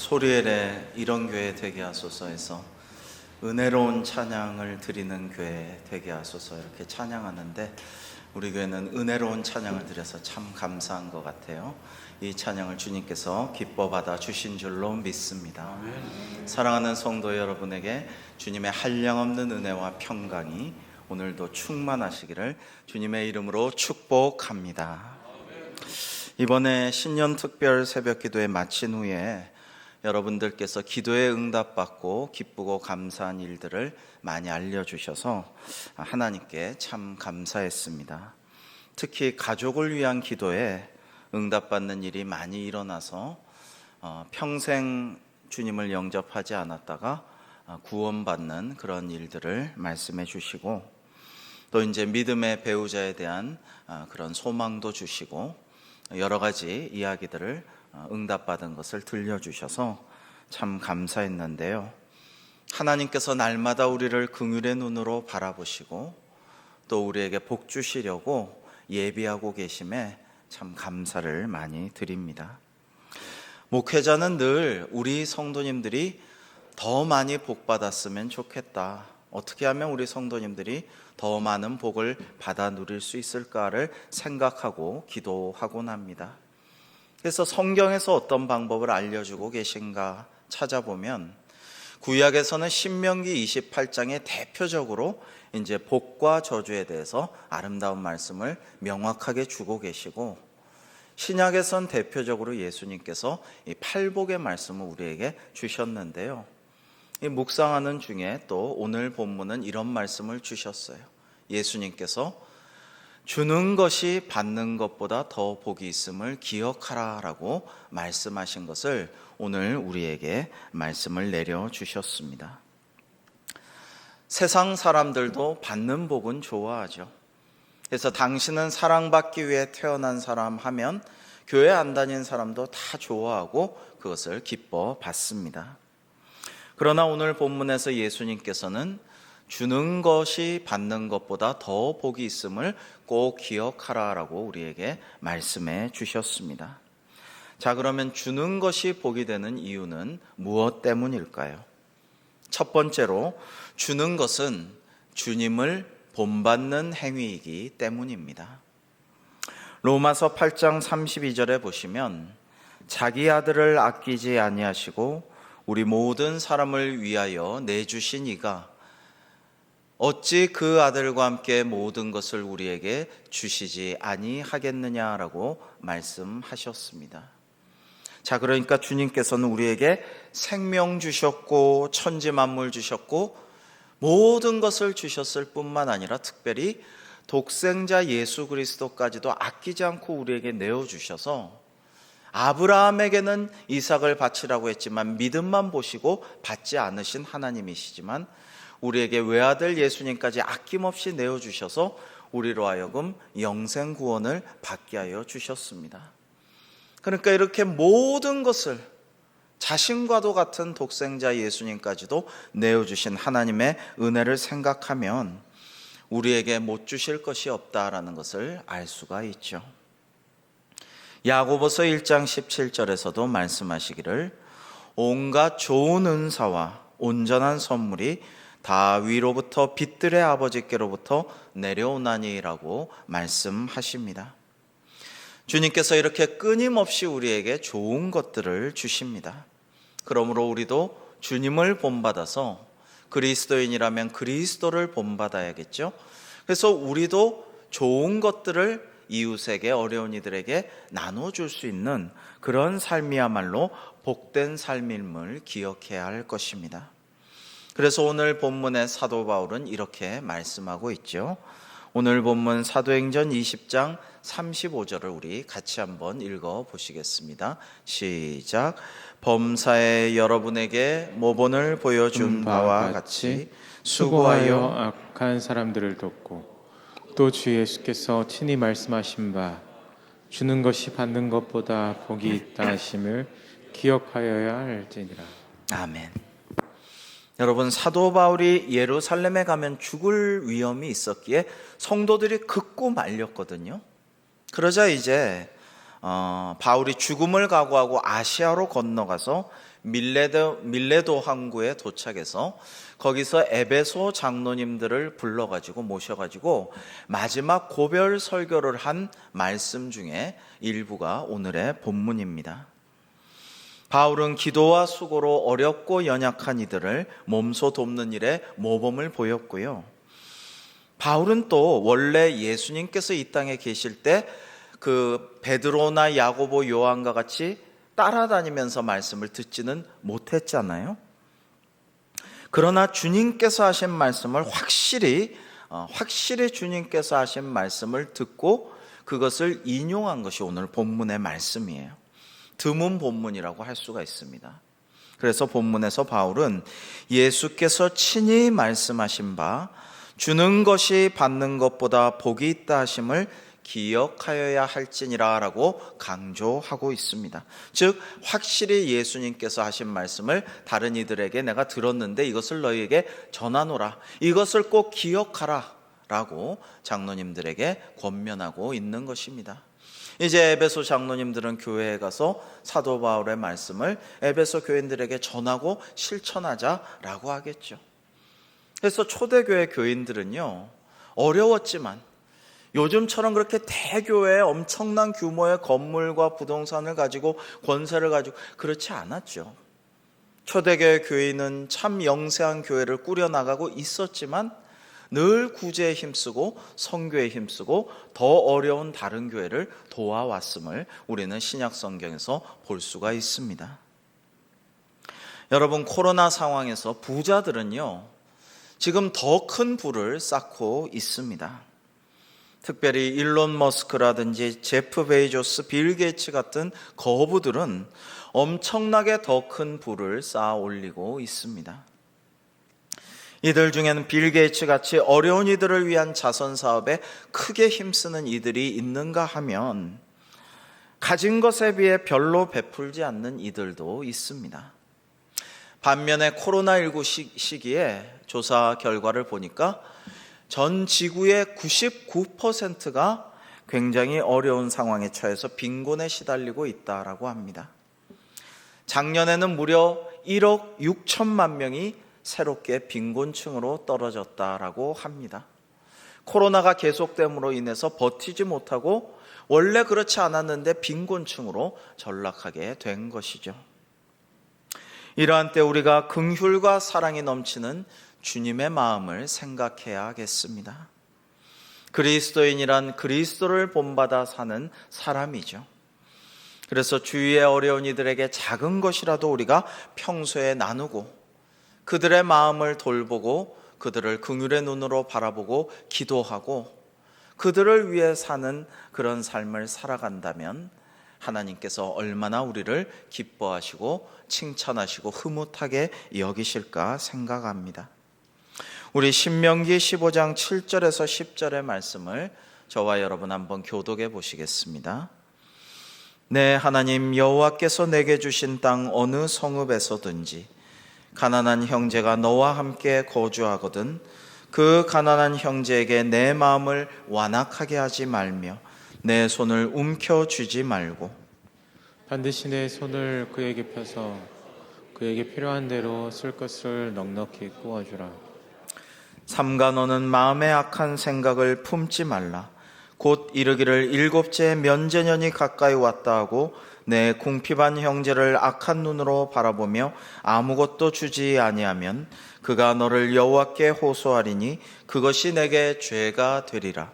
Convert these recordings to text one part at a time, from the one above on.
소리엘의 이런 교회 되게 하소서에서 은혜로운 찬양을 드리는 교회 되게 하소서 이렇게 찬양하는데, 우리 교회는 은혜로운 찬양을 드려서 참 감사한 것 같아요. 이 찬양을 주님께서 기뻐 받아 주신 줄로 믿습니다. 사랑하는 성도 여러분에게 주님의 한량없는 은혜와 평강이 오늘도 충만하시기를 주님의 이름으로 축복합니다. 이번에 신년 특별 새벽 기도회 마친 후에 여러분들께서 기도에 응답받고 기쁘고 감사한 일들을 많이 알려주셔서 하나님께 참 감사했습니다. 특히 가족을 위한 기도에 응답받는 일이 많이 일어나서 평생 주님을 영접하지 않았다가 구원받는 그런 일들을 말씀해 주시고, 또 이제 믿음의 배우자에 대한 그런 소망도 주시고, 여러 가지 이야기들을 응답받은 것을 들려주셔서 참 감사했는데요. 하나님께서 날마다 우리를 긍휼의 눈으로 바라보시고 또 우리에게 복 주시려고 예비하고 계심에 참 감사를 많이 드립니다. 목회자는 늘 우리 성도님들이 더 많이 복 받았으면 좋겠다, 어떻게 하면 우리 성도님들이 더 많은 복을 받아 누릴 수 있을까를 생각하고 기도하곤 합니다. 그래서 성경에서 어떤 방법을 알려주고 계신가 찾아보면, 구약에서는 신명기 28장에 대표적으로 이제 복과 저주에 대해서 아름다운 말씀을 명확하게 주고 계시고, 신약에선 대표적으로 예수님께서 이 팔복의 말씀을 우리에게 주셨는데요. 이 묵상하는 중에 또 오늘 본문은 이런 말씀을 주셨어요. 예수님께서 주는 것이 받는 것보다 더 복이 있음을 기억하라 라고 말씀하신 것을 오늘 우리에게 말씀을 내려주셨습니다. 세상 사람들도 받는 복은 좋아하죠. 그래서 당신은 사랑받기 위해 태어난 사람 하면 교회 안 다니는 사람도 다 좋아하고 그것을 기뻐 받습니다. 그러나 오늘 본문에서 예수님께서는 주는 것이 받는 것보다 더 복이 있음을 꼭 기억하라라고 우리에게 말씀해 주셨습니다. 자, 그러면 주는 것이 복이 되는 이유는 무엇 때문일까요? 첫 번째로, 주는 것은 주님을 본받는 행위이기 때문입니다. 로마서 8장 32절에 보시면, 자기 아들을 아끼지 아니하시고 우리 모든 사람을 위하여 내주신 이가 어찌 그 아들과 함께 모든 것을 우리에게 주시지 아니하겠느냐라고 말씀하셨습니다. 자, 그러니까 주님께서는 우리에게 생명 주셨고 천지 만물 주셨고 모든 것을 주셨을 뿐만 아니라 특별히 독생자 예수 그리스도까지도 아끼지 않고 우리에게 내어주셔서, 아브라함에게는 이삭을 바치라고 했지만 믿음만 보시고 받지 않으신 하나님이시지만 우리에게 외아들 예수님까지 아낌없이 내어주셔서 우리로 하여금 영생 구원을 받게 하여 주셨습니다. 그러니까 이렇게 모든 것을, 자신과도 같은 독생자 예수님까지도 내어주신 하나님의 은혜를 생각하면 우리에게 못 주실 것이 없다라는 것을 알 수가 있죠. 야고보서 1장 17절에서도 말씀하시기를, 온갖 좋은 은사와 온전한 선물이 다 위로부터 빛들의 아버지께로부터 내려오나니라고 말씀하십니다. 주님께서 이렇게 끊임없이 우리에게 좋은 것들을 주십니다. 그러므로 우리도 주님을 본받아서 그리스도인이라면 그리스도를 본받아야겠죠. 그래서 우리도 좋은 것들을 이웃에게, 어려운 이들에게 나눠줄 수 있는 그런 삶이야말로 복된 삶임을 기억해야 할 것입니다. 그래서 오늘 본문의 사도 바울은 이렇게 말씀하고 있죠. 오늘 본문 사도행전 20장 35절을 우리 같이 한번 읽어 보시겠습니다. 시작. 범사에 여러분에게 모본을 보여준 바와 같이 수고하여 악한 사람들을 돕고, 또 주 예수께서 친히 말씀하신 바 주는 것이 받는 것보다 복이 있다 하심을 기억하여야 할지니라. 아멘. 여러분, 사도 바울이 예루살렘에 가면 죽을 위험이 있었기에 성도들이 극구 말렸거든요. 그러자 이제 바울이 죽음을 각오하고 아시아로 건너가서 밀레도 항구에 도착해서 거기서 에베소 장로님들을 불러가지고 모셔가지고 마지막 고별 설교를 한 말씀 중에 일부가 오늘의 본문입니다. 바울은 기도와 수고로 어렵고 연약한 이들을 몸소 돕는 일에 모범을 보였고요. 바울은 또 원래 예수님께서 이 땅에 계실 때 그 베드로나 야고보 요한과 같이 따라다니면서 말씀을 듣지는 못했잖아요. 그러나 주님께서 하신 말씀을 확실히 주님께서 하신 말씀을 듣고 그것을 인용한 것이 오늘 본문의 말씀이에요. 드문 본문이라고 할 수가 있습니다. 그래서 본문에서 바울은 예수께서 친히 말씀하신 바 주는 것이 받는 것보다 복이 있다 하심을 기억하여야 할지니라 라고 강조하고 있습니다. 즉 확실히 예수님께서 하신 말씀을 다른 이들에게 내가 들었는데 이것을 너희에게 전하노라, 이것을 꼭 기억하라 라고 장로님들에게 권면하고 있는 것입니다. 이제 에베소 장로님들은 교회에 가서 사도 바울의 말씀을 에베소 교인들에게 전하고 실천하자라고 하겠죠. 그래서 초대교회 교인들은요, 어려웠지만 요즘처럼 그렇게 대교회에 엄청난 규모의 건물과 부동산을 가지고 권세를 가지고 그렇지 않았죠. 초대교회 교인은 참 영세한 교회를 꾸려나가고 있었지만 늘 구제에 힘쓰고 선교에 힘쓰고 더 어려운 다른 교회를 도와왔음을 우리는 신약 성경에서 볼 수가 있습니다. 여러분, 코로나 상황에서 부자들은요, 지금 더 큰 부를 쌓고 있습니다. 특별히 일론 머스크라든지 제프 베이조스, 빌 게이츠 같은 거부들은 엄청나게 더 큰 부를 쌓아 올리고 있습니다. 이들 중에는 빌 게이츠 같이 어려운 이들을 위한 자선 사업에 크게 힘쓰는 이들이 있는가 하면 가진 것에 비해 별로 베풀지 않는 이들도 있습니다. 반면에 코로나19 시기에 조사 결과를 보니까 전 지구의 99%가 굉장히 어려운 상황에 처해서 빈곤에 시달리고 있다라고 합니다. 작년에는 무려 1억 6천만 명이 새롭게 빈곤층으로 떨어졌다라고 합니다. 코로나가 계속됨으로 인해서 버티지 못하고 원래 그렇지 않았는데 빈곤층으로 전락하게 된 것이죠. 이러한 때 우리가 긍휼과 사랑이 넘치는 주님의 마음을 생각해야겠습니다. 그리스도인이란 그리스도를 본받아 사는 사람이죠. 그래서 주위의 어려운 이들에게 작은 것이라도 우리가 평소에 나누고 그들의 마음을 돌보고 그들을 긍휼의 눈으로 바라보고 기도하고 그들을 위해 사는 그런 삶을 살아간다면 하나님께서 얼마나 우리를 기뻐하시고 칭찬하시고 흐뭇하게 여기실까 생각합니다. 우리 신명기 15장 7절에서 10절의 말씀을 저와 여러분 한번 교독해 보시겠습니다. 내 하나님 여호와께서 내게 주신 땅 어느 성읍에서든지 가난한 형제가 너와 함께 거주하거든 그 가난한 형제에게 내 마음을 완악하게 하지 말며 내 손을 움켜쥐지 말고 반드시 내 손을 그에게 펴서 그에게 필요한 대로 쓸 것을 넉넉히 구워주라. 삼가 너는 마음에 악한 생각을 품지 말라. 곧 이르기를 일곱째 면제년이 가까이 왔다 하고 내 궁핍한 형제를 악한 눈으로 바라보며 아무것도 주지 아니하면 그가 너를 여호와께 호소하리니 그것이 내게 죄가 되리라.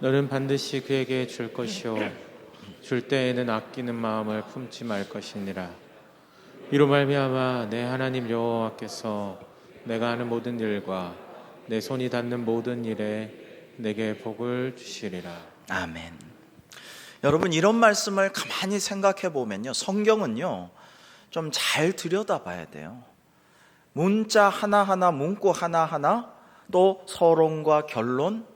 너는 반드시 그에게 줄 것이요 줄 때에는 아끼는 마음을 품지 말 것이니라. 이로 말미암아 내 하나님 여호와께서 내가 하는 모든 일과 내 손이 닿는 모든 일에 내게 복을 주시리라. 아멘. 여러분, 이런 말씀을 가만히 생각해 보면요, 성경은요 좀 잘 들여다봐야 돼요. 문자 하나하나, 문구 하나하나, 또 서론과 결론,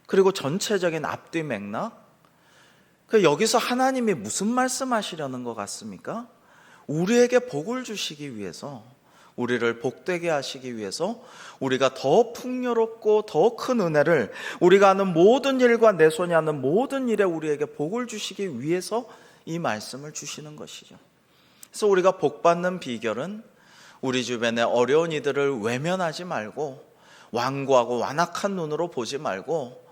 그리고 전체적인 앞뒤 맥락, 여기서 하나님이 무슨 말씀하시려는 것 같습니까? 우리에게 복을 주시기 위해서, 우리를 복되게 하시기 위해서 우리가 더 풍요롭고 더 큰 은혜를, 우리가 하는 모든 일과 내 손이 하는 모든 일에 우리에게 복을 주시기 위해서 이 말씀을 주시는 것이죠. 그래서 우리가 복 받는 비결은 우리 주변의 어려운 이들을 외면하지 말고 완고하고 완악한 눈으로 보지 말고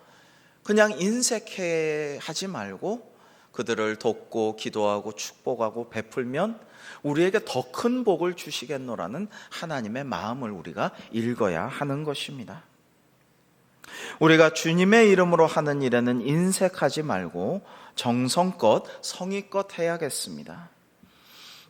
그냥 인색해 하지 말고 그들을 돕고 기도하고 축복하고 베풀면 우리에게 더 큰 복을 주시겠노라는 하나님의 마음을 우리가 읽어야 하는 것입니다. 우리가 주님의 이름으로 하는 일에는 인색하지 말고 정성껏 성의껏 해야겠습니다.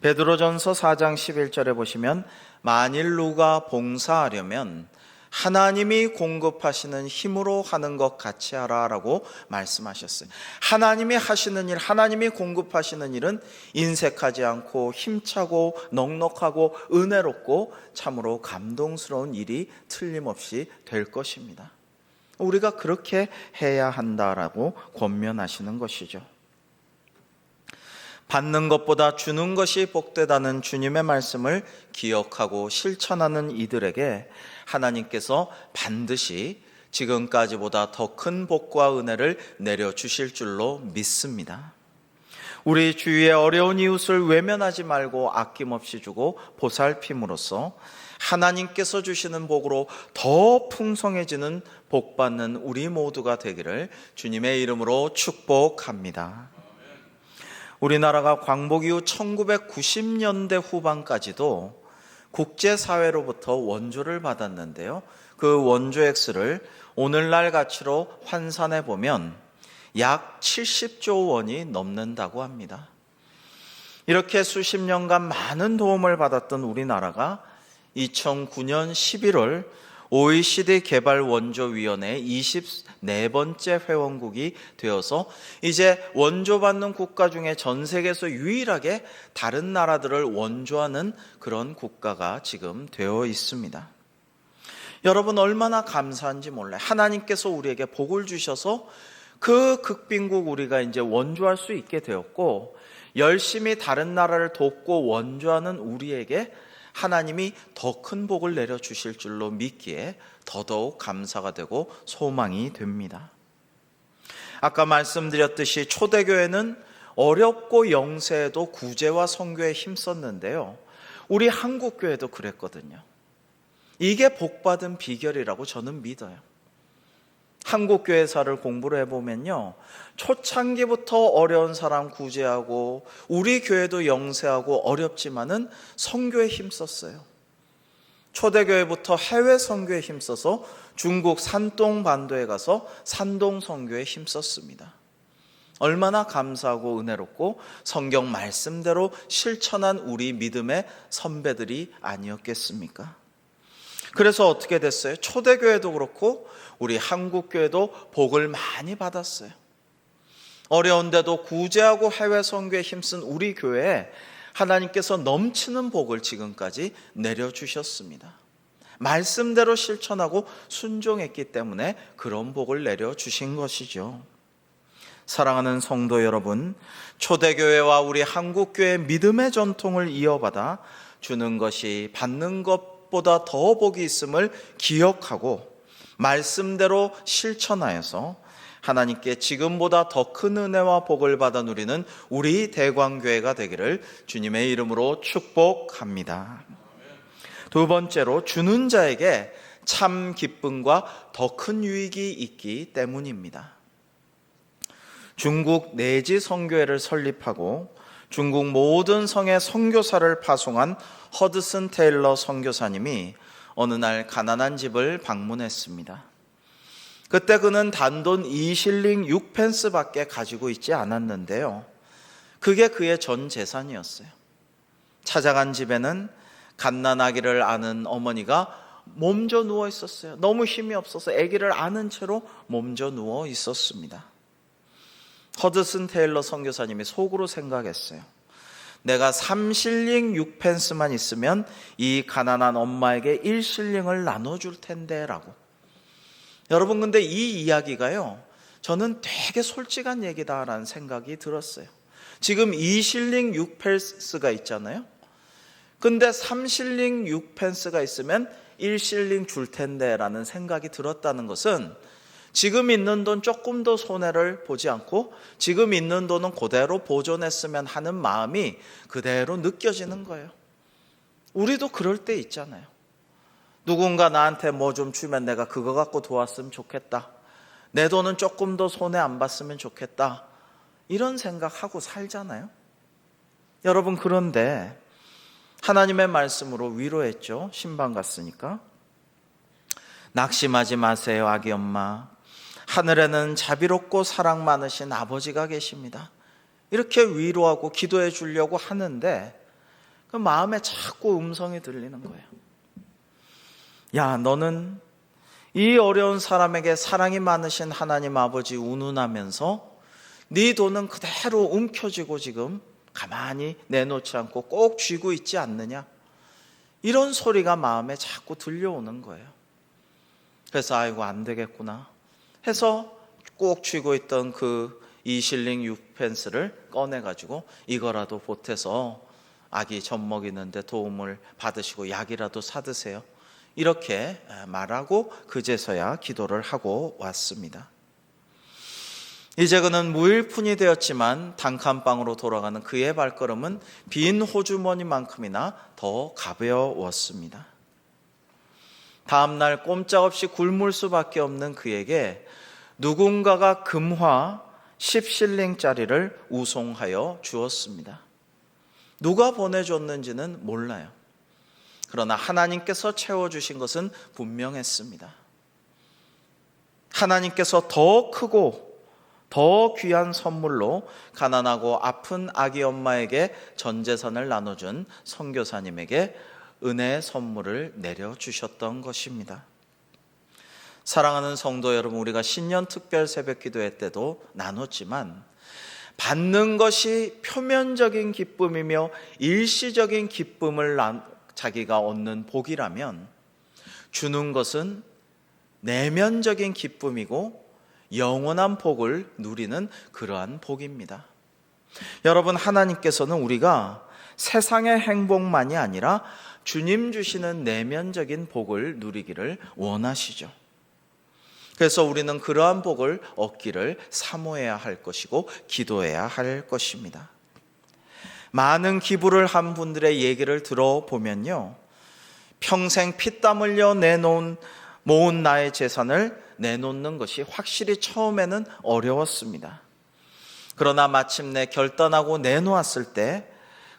베드로전서 4장 11절에 보시면 만일 누가 봉사하려면 하나님이 공급하시는 힘으로 하는 것 같이 하라라고 말씀하셨어요. 하나님이 하시는 일, 하나님이 공급하시는 일은 인색하지 않고 힘차고 넉넉하고 은혜롭고 참으로 감동스러운 일이 틀림없이 될 것입니다. 우리가 그렇게 해야 한다라고 권면하시는 것이죠. 받는 것보다 주는 것이 복되다는 주님의 말씀을 기억하고 실천하는 이들에게 하나님께서 반드시 지금까지보다 더 큰 복과 은혜를 내려주실 줄로 믿습니다. 우리 주위의 어려운 이웃을 외면하지 말고 아낌없이 주고 보살핌으로써 하나님께서 주시는 복으로 더 풍성해지는 복받는 우리 모두가 되기를 주님의 이름으로 축복합니다. 우리나라가 광복 이후 1990년대 후반까지도 국제사회로부터 원조를 받았는데요. 그 원조 액수를 오늘날 가치로 환산해 보면 약 70조 원이 넘는다고 합니다. 이렇게 수십 년간 많은 도움을 받았던 우리나라가 2009년 11월 OECD 개발원조위원회 24번째 회원국이 되어서 이제 원조받는 국가 중에 전 세계에서 유일하게 다른 나라들을 원조하는 그런 국가가 지금 되어 있습니다. 여러분 얼마나 감사한지 몰라요. 하나님께서 우리에게 복을 주셔서 그 극빈국 우리가 이제 원조할 수 있게 되었고 열심히 다른 나라를 돕고 원조하는 우리에게 하나님이 더 큰 복을 내려주실 줄로 믿기에 더더욱 감사가 되고 소망이 됩니다. 아까 말씀드렸듯이 초대교회는 어렵고 영세에도 구제와 선교에 힘썼는데요. 우리 한국교회도 그랬거든요. 이게 복받은 비결이라고 저는 믿어요. 한국교회사를 공부를 해보면요, 초창기부터 어려운 사람 구제하고 우리 교회도 영세하고 어렵지만은 선교에 힘썼어요. 초대교회부터 해외 선교에 힘써서 중국 산동 반도에 가서 산동 선교에 힘썼습니다. 얼마나 감사하고 은혜롭고 성경 말씀대로 실천한 우리 믿음의 선배들이 아니었겠습니까? 그래서 어떻게 됐어요? 초대교회도 그렇고 우리 한국교회도 복을 많이 받았어요. 어려운데도 구제하고 해외 선교에 힘쓴 우리 교회에 하나님께서 넘치는 복을 지금까지 내려주셨습니다. 말씀대로 실천하고 순종했기 때문에 그런 복을 내려주신 것이죠. 사랑하는 성도 여러분, 초대교회와 우리 한국교회의 믿음의 전통을 이어받아 주는 것이 받는 것보다 더 복이 있음을 기억하고 말씀대로 실천하여서 하나님께 지금보다 더 큰 은혜와 복을 받아 누리는 우리 대광교회가 되기를 주님의 이름으로 축복합니다. 두 번째로 주는 자에게 참 기쁨과 더 큰 유익이 있기 때문입니다. 중국 내지 선교회를 설립하고 중국 모든 성에 선교사를 파송한 허드슨 테일러 선교사님이 어느 날 가난한 집을 방문했습니다. 그때 그는 단돈 2실링 6펜스밖에 가지고 있지 않았는데요. 그게 그의 전 재산이었어요. 찾아간 집에는 갓난아기를 안은 어머니가 몸져 누워 있었어요. 너무 힘이 없어서 아기를 안은 채로 몸져 누워 있었습니다. 허드슨 테일러 선교사님이 속으로 생각했어요. 내가 3실링 6펜스만 있으면 이 가난한 엄마에게 1실링을 나눠줄 텐데 라고. 여러분 근데 이 이야기가요, 저는 되게 솔직한 얘기다라는 생각이 들었어요. 지금 2실링 6펜스가 있잖아요. 근데 3실링 6펜스가 있으면 1실링 줄 텐데 라는 생각이 들었다는 것은 지금 있는 돈 조금도 손해를 보지 않고 지금 있는 돈은 그대로 보존했으면 하는 마음이 그대로 느껴지는 거예요. 우리도 그럴 때 있잖아요. 누군가 나한테 뭐 좀 주면 내가 그거 갖고 도왔으면 좋겠다. 내 돈은 조금 더 손해 안 봤으면 좋겠다. 이런 생각하고 살잖아요. 여러분, 그런데 하나님의 말씀으로 위로했죠. 신방 갔으니까. 낙심하지 마세요, 아기 엄마. 하늘에는 자비롭고 사랑 많으신 아버지가 계십니다. 이렇게 위로하고 기도해 주려고 하는데 그 마음에 자꾸 음성이 들리는 거예요. 야, 너는 이 어려운 사람에게 사랑이 많으신 하나님 아버지 운운하면서 네 돈은 그대로 움켜쥐고 지금 가만히 내놓지 않고 꼭 쥐고 있지 않느냐? 이런 소리가 마음에 자꾸 들려오는 거예요. 그래서 아이고 안 되겠구나 해서 꼭 쥐고 있던 그 2실링 6펜스를 꺼내가지고 이거라도 보태서 아기 젖 먹이는데 도움을 받으시고 약이라도 사드세요. 이렇게 말하고 그제서야 기도를 하고 왔습니다. 이제 그는 무일푼이 되었지만 단칸방으로 돌아가는 그의 발걸음은 빈 호주머니만큼이나 더 가벼웠습니다. 다음날 꼼짝없이 굶을 수밖에 없는 그에게 누군가가 금화 10실링짜리를 우송하여 주었습니다. 누가 보내줬는지는 몰라요. 그러나 하나님께서 채워주신 것은 분명했습니다. 하나님께서 더 크고 더 귀한 선물로 가난하고 아픈 아기 엄마에게 전 재산을 나눠준 선교사님에게 은혜의 선물을 내려주셨던 것입니다. 사랑하는 성도 여러분, 우리가 신년 특별 새벽 기도회 때도 나눴지만 받는 것이 표면적인 기쁨이며 일시적인 기쁨을 자기가 얻는 복이라면 주는 것은 내면적인 기쁨이고 영원한 복을 누리는 그러한 복입니다. 여러분, 하나님께서는 우리가 세상의 행복만이 아니라 주님 주시는 내면적인 복을 누리기를 원하시죠. 그래서 우리는 그러한 복을 얻기를 사모해야 할 것이고 기도해야 할 것입니다. 많은 기부를 한 분들의 얘기를 들어보면요, 평생 피땀 흘려 모은 나의 재산을 내놓는 것이 확실히 처음에는 어려웠습니다. 그러나 마침내 결단하고 내놓았을 때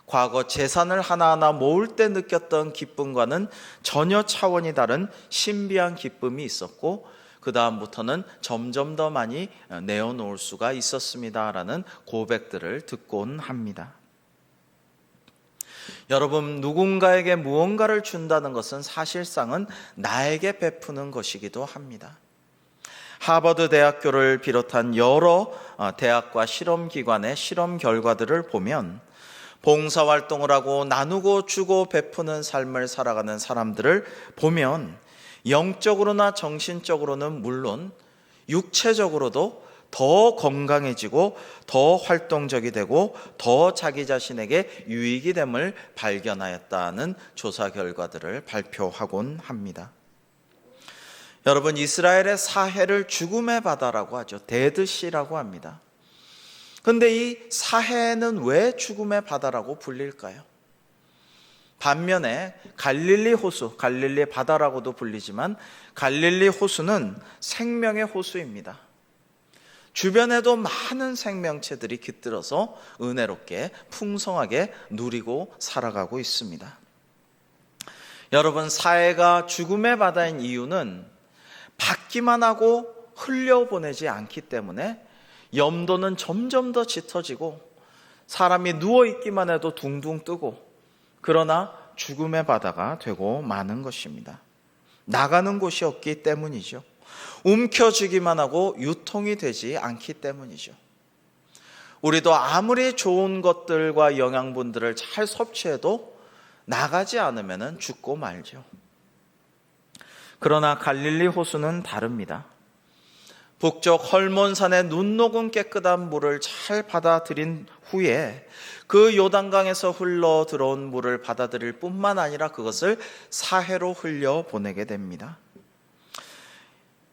과거 재산을 하나하나 모을 때 느꼈던 기쁨과는 전혀 차원이 다른 신비한 기쁨이 있었고 그 다음부터는 점점 더 많이 내어놓을 수가 있었습니다라는 고백들을 듣곤 합니다. 여러분, 누군가에게 무언가를 준다는 것은 사실상은 나에게 베푸는 것이기도 합니다. 하버드 대학교를 비롯한 여러 대학과 실험기관의 실험 결과들을 보면 봉사활동을 하고 나누고 주고 베푸는 삶을 살아가는 사람들을 보면 영적으로나 정신적으로는 물론 육체적으로도 더 건강해지고 더 활동적이 되고 더 자기 자신에게 유익이 됨을 발견하였다는 조사 결과들을 발표하곤 합니다. 여러분, 이스라엘의 사해를 죽음의 바다라고 하죠. 데드시라고 합니다. 그런데 이 사해는 왜 죽음의 바다라고 불릴까요? 반면에 갈릴리 호수, 갈릴리 바다라고도 불리지만 갈릴리 호수는 생명의 호수입니다. 주변에도 많은 생명체들이 깃들어서 은혜롭게 풍성하게 누리고 살아가고 있습니다. 여러분, 사해가 죽음의 바다인 이유는 받기만 하고 흘려보내지 않기 때문에 염도는 점점 더 짙어지고 사람이 누워있기만 해도 둥둥 뜨고 그러나 죽음의 바다가 되고 마는 것입니다. 나가는 곳이 없기 때문이죠. 움켜쥐기만 하고 유통이 되지 않기 때문이죠. 우리도 아무리 좋은 것들과 영양분들을 잘 섭취해도 나가지 않으면 죽고 말죠. 그러나 갈릴리 호수는 다릅니다. 북쪽 헐몬산의 눈 녹은 깨끗한 물을 잘 받아들인 후에 그 요단강에서 흘러 들어온 물을 받아들일 뿐만 아니라 그것을 사해로 흘려 보내게 됩니다.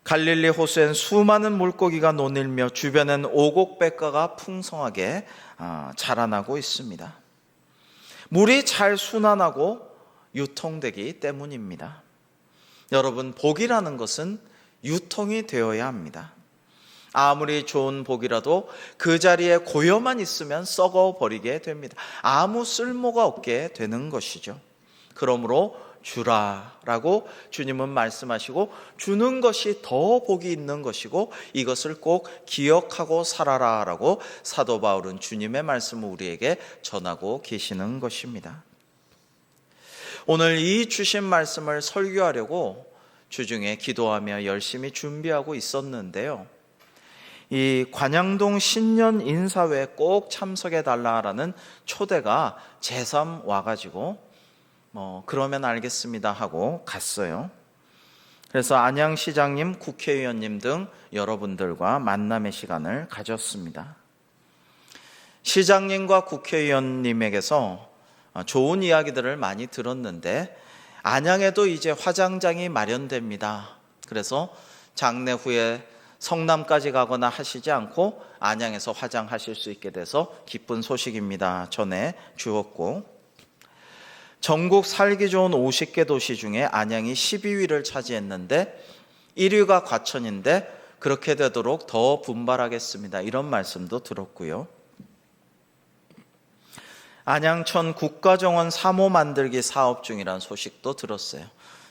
갈릴리 호수엔 수많은 물고기가 논일며 주변엔 오곡백과가 풍성하게 자라나고 있습니다. 물이 잘 순환하고 유통되기 때문입니다. 여러분, 복이라는 것은 유통이 되어야 합니다. 아무리 좋은 복이라도 그 자리에 고여만 있으면 썩어버리게 됩니다. 아무 쓸모가 없게 되는 것이죠. 그러므로 주라라고 주님은 말씀하시고, 주는 것이 더 복이 있는 것이고 이것을 꼭 기억하고 살아라라고 사도 바울은 주님의 말씀을 우리에게 전하고 계시는 것입니다. 오늘 이 주신 말씀을 설교하려고 주중에 기도하며 열심히 준비하고 있었는데요, 이 관양동 신년 인사회에 꼭 참석해 달라라는 초대가 제삼 와가지고 그러면 알겠습니다 하고 갔어요. 그래서 안양시장님, 국회의원님 등 여러분들과 만남의 시간을 가졌습니다. 시장님과 국회의원님에게서 좋은 이야기들을 많이 들었는데, 안양에도 이제 화장장이 마련됩니다. 그래서 장례 후에 성남까지 가거나 하시지 않고 안양에서 화장하실 수 있게 돼서 기쁜 소식입니다 전해 주었고, 전국 살기 좋은 50개 도시 중에 안양이 12위를 차지했는데 1위가 과천인데 그렇게 되도록 더 분발하겠습니다, 이런 말씀도 들었고요. 안양천 국가정원 3호 만들기 사업 중이라는 소식도 들었어요.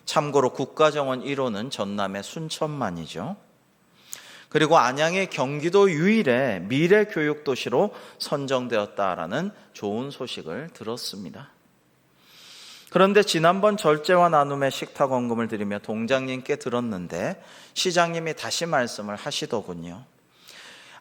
참고로 국가정원 1호는 전남의 순천만이죠. 그리고 안양이 경기도 유일의 미래교육도시로 선정되었다라는 좋은 소식을 들었습니다. 그런데 지난번 절제와 나눔의 식탁 헌금을 드리며 동장님께 들었는데 시장님이 다시 말씀을 하시더군요.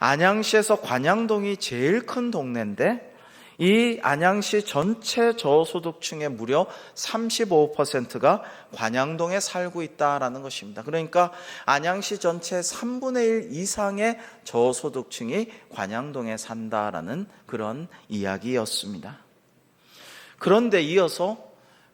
안양시에서 관양동이 제일 큰 동네인데 이 안양시 전체 저소득층의 무려 35%가 관양동에 살고 있다라는 것입니다. 그러니까 안양시 전체 3분의 1 이상의 저소득층이 관양동에 산다라는 그런 이야기였습니다. 그런데 이어서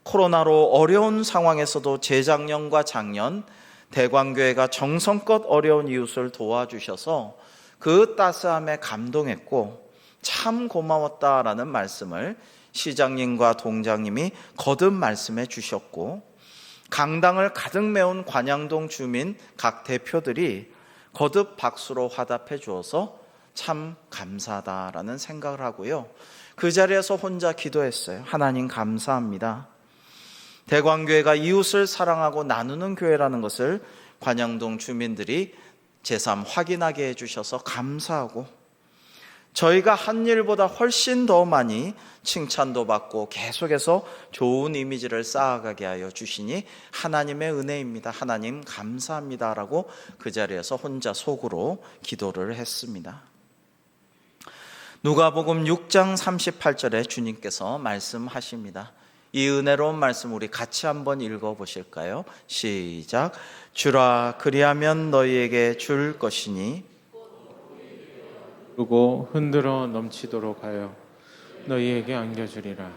코로나로 어려운 상황에서도 재작년과 작년 대광교회가 정성껏 어려운 이웃을 도와주셔서 그 따스함에 감동했고 참 고마웠다라는 말씀을 시장님과 동장님이 거듭 말씀해 주셨고, 강당을 가득 메운 관양동 주민 각 대표들이 거듭 박수로 화답해 주어서 참 감사하다라는 생각을 하고요, 그 자리에서 혼자 기도했어요. 하나님 감사합니다. 대광교회가 이웃을 사랑하고 나누는 교회라는 것을 관양동 주민들이 제삼 확인하게 해주셔서 감사하고, 저희가 한 일보다 훨씬 더 많이 칭찬도 받고 계속해서 좋은 이미지를 쌓아가게 하여 주시니 하나님의 은혜입니다. 하나님 감사합니다라고 그 자리에서 혼자 속으로 기도를 했습니다. 누가복음 6장 38절에 주님께서 말씀하십니다. 이 은혜로운 말씀 우리 같이 한번 읽어보실까요? 시작. 주라 그리하면 너희에게 줄 것이니 그리고 흔들어 넘치도록 하여 너희에게 안겨주리라.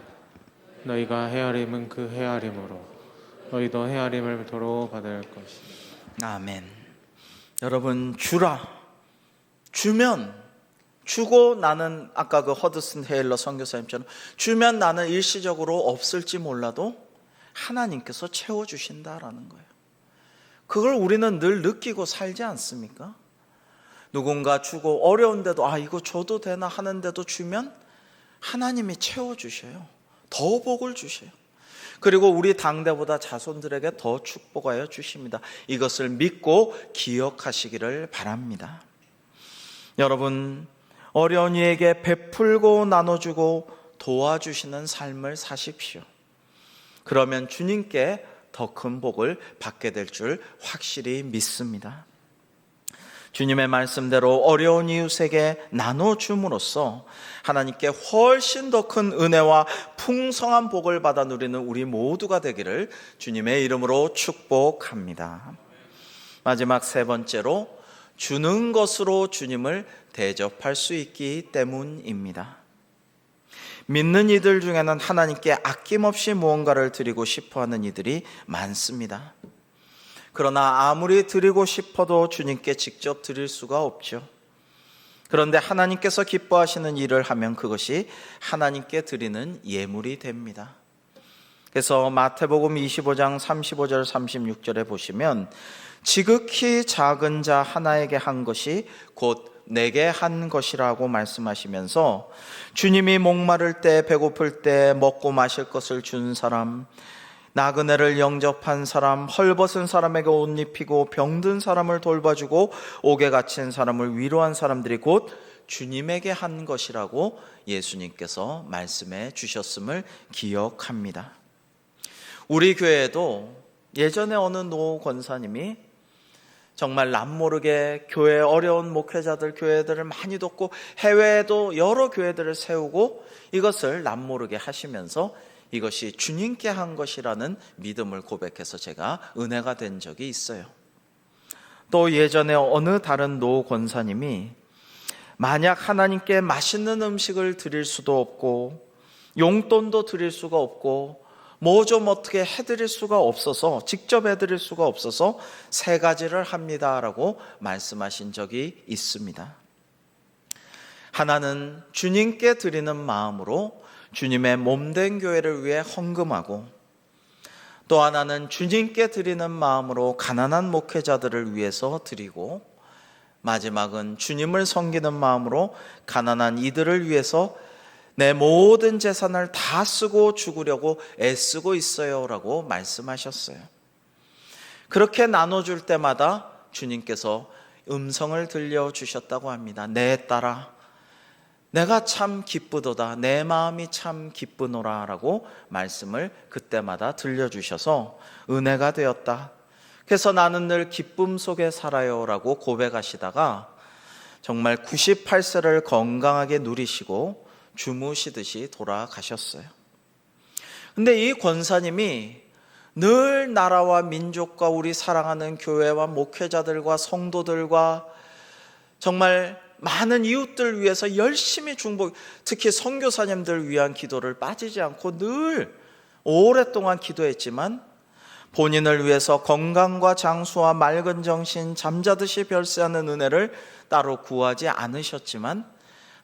너희가 헤아림은 그 헤아림으로 너희도 헤아림을 도로 받을 것이다. 아멘. 여러분, 주라, 주면, 주고 나는 아까 그 허드슨 헤일러 선교사님처럼 주면 나는 일시적으로 없을지 몰라도 하나님께서 채워주신다라는 거예요. 그걸 우리는 늘 느끼고 살지 않습니까? 누군가 주고 어려운데도 이거 줘도 되나 하는데도 주면 하나님이 채워주셔요. 더 복을 주셔요. 그리고 우리 당대보다 자손들에게 더 축복하여 주십니다. 이것을 믿고 기억하시기를 바랍니다. 여러분, 어려운 이에게 베풀고 나눠주고 도와주시는 삶을 사십시오. 그러면 주님께 더 큰 복을 받게 될 줄 확실히 믿습니다. 주님의 말씀대로 어려운 이웃에게 나눠줌으로써 하나님께 훨씬 더 큰 은혜와 풍성한 복을 받아 누리는 우리 모두가 되기를 주님의 이름으로 축복합니다. 마지막 세 번째로, 주는 것으로 주님을 대접할 수 있기 때문입니다. 믿는 이들 중에는 하나님께 아낌없이 무언가를 드리고 싶어하는 이들이 많습니다. 그러나 아무리 드리고 싶어도 주님께 직접 드릴 수가 없죠. 그런데 하나님께서 기뻐하시는 일을 하면 그것이 하나님께 드리는 예물이 됩니다. 그래서 마태복음 25장 35절 36절에 보시면 지극히 작은 자 하나에게 한 것이 곧 내게 한 것이라고 말씀하시면서 주님이 목마를 때 배고플 때 먹고 마실 것을 준 사람, 나그네를 영접한 사람, 헐벗은 사람에게 옷 입히고 병든 사람을 돌봐주고 옥에 갇힌 사람을 위로한 사람들이 곧 주님에게 한 것이라고 예수님께서 말씀해 주셨음을 기억합니다. 우리 교회에도 예전에 어느 노 권사님이 정말 남모르게 교회 어려운 목회자들, 교회들을 많이 돕고 해외에도 여러 교회들을 세우고 이것을 남모르게 하시면서 이것이 주님께 한 것이라는 믿음을 고백해서 제가 은혜가 된 적이 있어요. 또 예전에 어느 다른 노 권사님이 만약 하나님께 맛있는 음식을 드릴 수도 없고 용돈도 드릴 수가 없고 뭐 좀 어떻게 해드릴 수가 없어서, 직접 해드릴 수가 없어서 세 가지를 합니다라고 말씀하신 적이 있습니다. 하나는 주님께 드리는 마음으로 주님의 몸된 교회를 위해 헌금하고, 또 하나는 주님께 드리는 마음으로 가난한 목회자들을 위해서 드리고, 마지막은 주님을 섬기는 마음으로 가난한 이들을 위해서 내 모든 재산을 다 쓰고 죽으려고 애쓰고 있어요 라고 말씀하셨어요. 그렇게 나눠줄 때마다 주님께서 음성을 들려주셨다고 합니다. 내 딸아, 내가 참 기쁘도다, 내 마음이 참 기쁘노라 라고 말씀을 그때마다 들려주셔서 은혜가 되었다. 그래서 나는 늘 기쁨 속에 살아요 라고 고백하시다가 정말 98세를 건강하게 누리시고 주무시듯이 돌아가셨어요. 근데 이 권사님이 늘 나라와 민족과 우리 사랑하는 교회와 목회자들과 성도들과 정말 많은 이웃들 위해서 열심히 특히 선교사님들 위한 기도를 빠지지 않고 늘 오랫동안 기도했지만 본인을 위해서 건강과 장수와 맑은 정신, 잠자듯이 별세하는 은혜를 따로 구하지 않으셨지만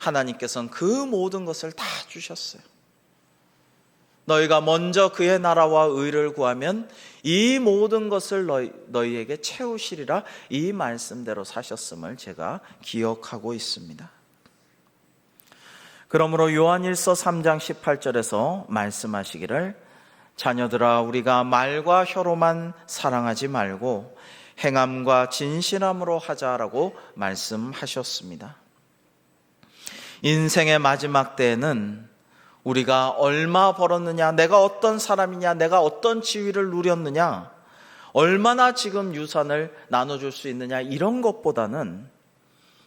하나님께서는 그 모든 것을 다 주셨어요. 너희가 먼저 그의 나라와 의를 구하면 이 모든 것을 너희에게 채우시리라, 이 말씀대로 사셨음을 제가 기억하고 있습니다. 그러므로 요한일서 3장 18절에서 말씀하시기를 자녀들아 우리가 말과 혀로만 사랑하지 말고 행함과 진실함으로 하자라고 말씀하셨습니다. 인생의 마지막 때에는 우리가 얼마 벌었느냐, 내가 어떤 사람이냐, 내가 어떤 지위를 누렸느냐, 얼마나 지금 유산을 나눠줄 수 있느냐, 이런 것보다는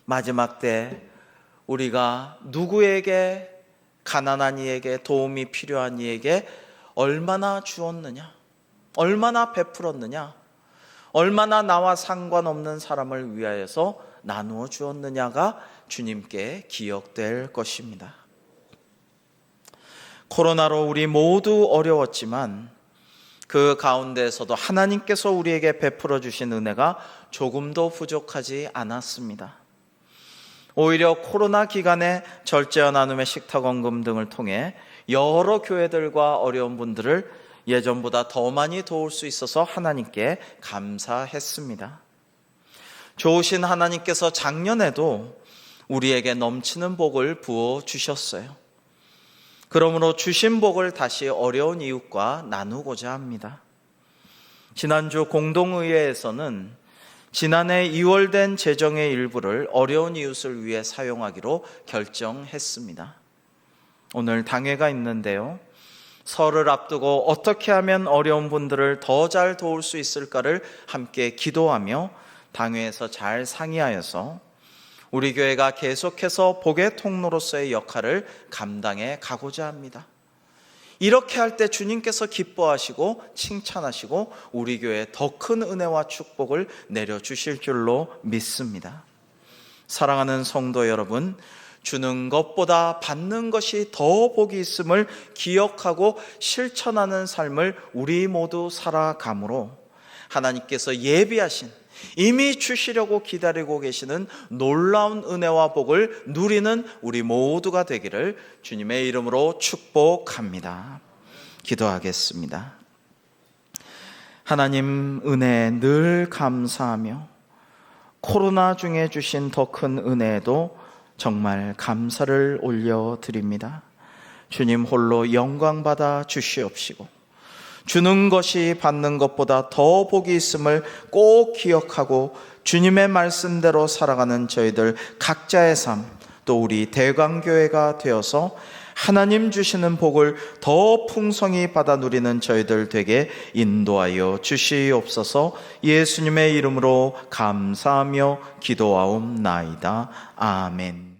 마지막 때 우리가 누구에게, 가난한 이에게, 도움이 필요한 이에게 얼마나 주었느냐, 얼마나 베풀었느냐, 얼마나 나와 상관없는 사람을 위하여서 나누어 주었느냐가 주님께 기억될 것입니다. 코로나로 우리 모두 어려웠지만 그 가운데에서도 하나님께서 우리에게 베풀어 주신 은혜가 조금도 부족하지 않았습니다. 오히려 코로나 기간에 절제와 나눔의 식탁원금 등을 통해 여러 교회들과 어려운 분들을 예전보다 더 많이 도울 수 있어서 하나님께 감사했습니다. 좋으신 하나님께서 작년에도 우리에게 넘치는 복을 부어 주셨어요. 그러므로 주신 복을 다시 어려운 이웃과 나누고자 합니다. 지난주 공동의회에서는 지난해 2월 된 재정의 일부를 어려운 이웃을 위해 사용하기로 결정했습니다. 오늘 당회가 있는데요. 설을 앞두고 어떻게 하면 어려운 분들을 더 잘 도울 수 있을까를 함께 기도하며 당회에서 잘 상의하여서 우리 교회가 계속해서 복의 통로로서의 역할을 감당해 가고자 합니다. 이렇게 할 때 주님께서 기뻐하시고 칭찬하시고 우리 교회에 더 큰 은혜와 축복을 내려주실 줄로 믿습니다. 사랑하는 성도 여러분, 주는 것보다 받는 것이 더 복이 있음을 기억하고 실천하는 삶을 우리 모두 살아가므로 하나님께서 예비하신, 이미 주시려고 기다리고 계시는 놀라운 은혜와 복을 누리는 우리 모두가 되기를 주님의 이름으로 축복합니다. 기도하겠습니다. 하나님 은혜 늘 감사하며 코로나 중에 주신 더 큰 은혜에도 정말 감사를 올려드립니다. 주님 홀로 영광받아 주시옵시고 주는 것이 받는 것보다 더 복이 있음을 꼭 기억하고 주님의 말씀대로 살아가는 저희들 각자의 삶, 또 우리 대광교회가 되어서 하나님 주시는 복을 더 풍성히 받아 누리는 저희들 되게 인도하여 주시옵소서. 예수님의 이름으로 감사하며 기도하옵나이다. 아멘.